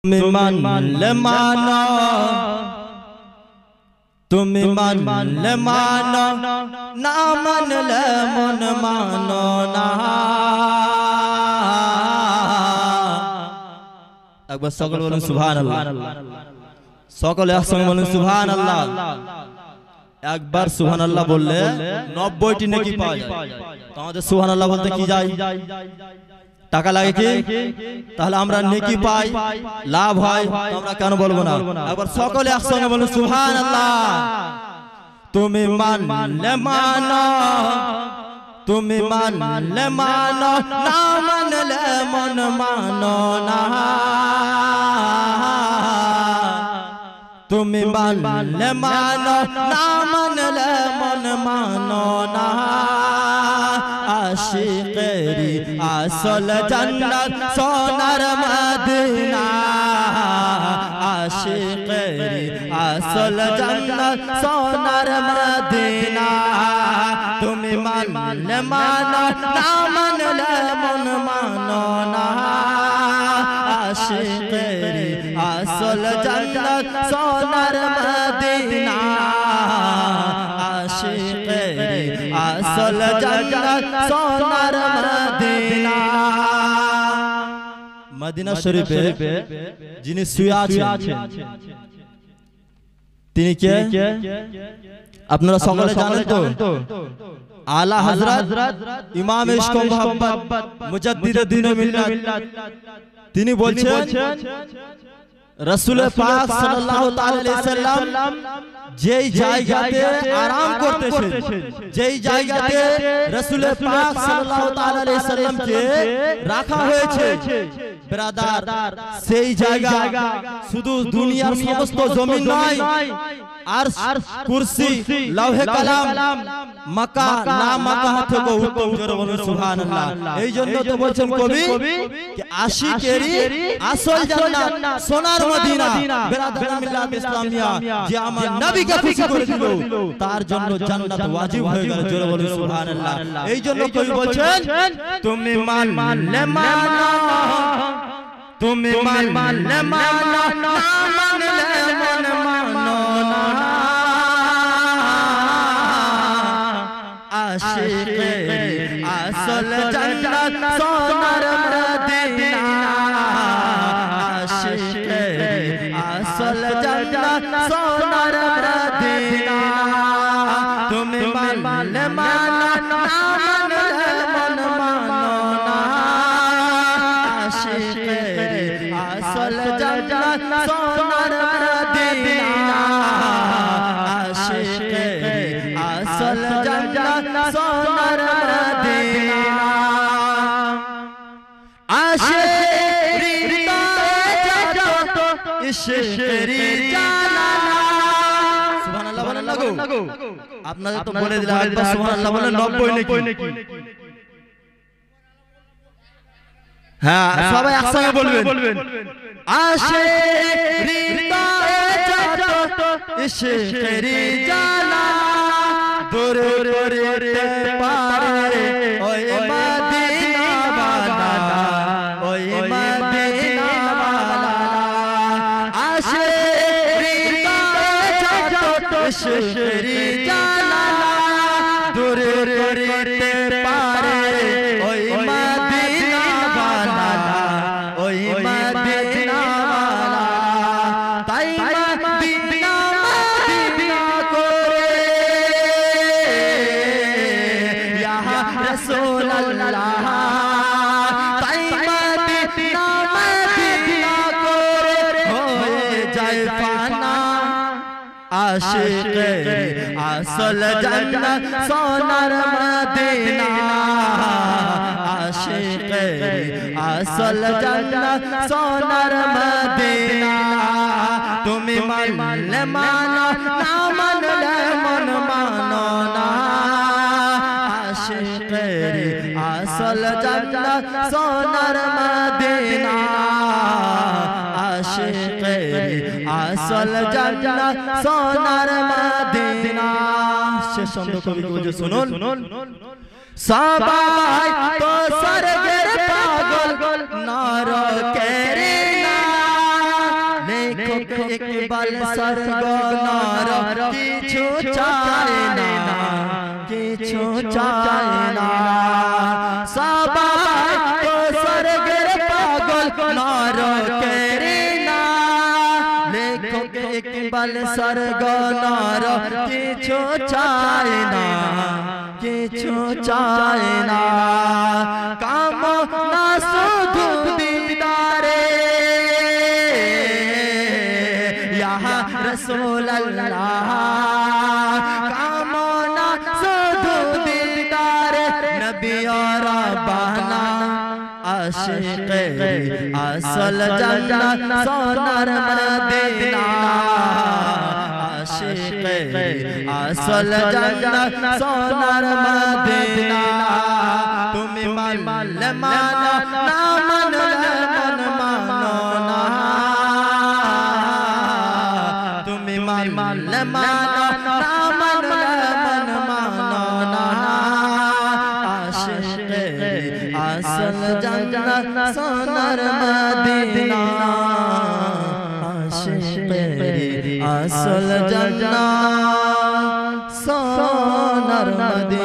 তুমি মানলে মানো, তুমি মানলে মানো, না মানলে মন মানো না। একবার সকলে বলুন সুবহানাল্লাহ, সকলে একসঙ্গে বলুন সুবহানাল্লাহ। একবার সুবহানাল্লাহ বললে 90টি নেকি পাওয়া যায়। তোমাদের সুবহানাল্লাহ বলতে কি যায়? টাকা লাগে কি? তাহলে আমরা নেকি পাই, লাভ হয়, আমরা কেন বলবো না? একবার সকলে একসঙ্গে বলুন সুবহানাল্লাহ। তুমি মানলে মানো, তুমি মানলে মানো, না মানলে মন মানো না। তুমি মানলে মানো, না মানলে মন মানো না। আশিকেরি আসল জান্নাত সোনার মদিনা, আশিকেরি আসল জান্নাত সোনার মদিনা। তুমি মানলে মানো, না মানলে মন মানো না। আশিকেরি আসল জান্নাত সোনার মদিনা, আশিকেরি আসল জান্নাত সোনার মদিনা। মদিনা শরীফে যিনি শুয়ে আছেন তিনি কে? আপনারা সকলে জানেন তো? আলা হযরত ইমাম ইশক ও মুহাব্বত মুজাদ্দিদ দ্বীন ও মিল্লাত। তিনি বলছেন রাসূল পাক সাল্লাল্লাহু তাআলা আলাইহি সাল্লাম যেই জায়গাতে আরাম করতেছেন, যেই জায়গাতে রাসূল পাক সাল্লাল্লাহু তাআলা আলাইহি সাল্লামকে রাখা হয়েছে ব্রাদার, সেই জায়গা শুধু দুনিয়ার সমস্ত জমিন নয়, আরশ, কুরসি, লৌহে কালাম, মক্কা না মক্কা থেকে উত্তম। জোরে বলুন সুবহানাল্লাহ। এই জন্য তো বলছেন কবি যে আশিকেরি আসল জান্নাত সোনার মদিনা। ব্রাদার মিল্লাত ইসলামিয়া যে আমার নবীকে খুশি করে দিল, তার জন্য জান্নাত ওয়াজিব হয়ে গেল। জোরে বলুন সুবহানাল্লাহ। এই জন্য কবি বলছেন তুমি মানলে মানো, তুমি মানলে মানো, না মানলে মন মানো না। আশিকেরি আসল জান্নাত সোনার মদিনা, আশিকেরি আসল জান্নাত সোনার মদিনা। তুমি মানলে মানো, না মানলে মন মানো না। আশিকেরি আসল জান্নাত সোনার মদিনা, আশিকেরি আসল জান্নাত সোনার মদিনা। আশিকেরি জান্নাত ইশকেরি জানানা। সুবহানাল্লাহ বলেন না গো? আপনাদের তো বলে দিলাম একবার সুবহানাল্লাহ বলেন 90 নাকি? হ্যাঁ, সবাই একসঙ্গে বলবেন। আশিকেরি জান্নাত ইশকেরি জানানা। দূরে দূরে পারে ওই মদিনা বালা, ওই মদিনা বালা। আশিকেরি জান্নাত ইশকেরি জানানা। দূরে দূরে পারে ওই মদিনা বালা, ওই মদিনা বালা। তাই মদিনা মদিনা করে ইয়া রাসূলুল্লাহ, তাই মদিনা মদিনা করে হয়ে যায় ফানা। আশিকেরি আসল জান্নাত সোনার মদিনা, আশিকেরি আসল জান্নাত সোনার মদিনা। তুমি মানলে মানো, না মানলে মন মানো না। আশিকেরি আসল জান্নাত সোনার মদিনা, আশিকেরি আসল জান্নাত সোনার মদিনা। শেষ ছন্দ কবি বলছে শুনুন। সবাই তো স্বর্গের পাগল, নরকের না। লেখক ইকবাল সরগনার কিছু চায় না, কিছু চায় না। সবাই তো স্বর্গের পাগল নরকের না। লেখক ইকবাল সরগনার কিছু চায় না, কিছু চায় না। কামনা শুধু দিদারে ইয়া রাসূলুল্লাহ, কামনা শুধু দিদারে নবী और বানা। আশিকে আসল জান্নাত সোনার মদিনা, আশিকে আসল জান্নাত সোনার মদিনা। তুমি মানলে মানো না মানলে মন মানো না, তুমি মানলে মানো না মানলে মন মানো না। আশিকে আসল জান্নাত সোনার মদিনা, আশিকে আসল জান্নাত সোনার মদিনা।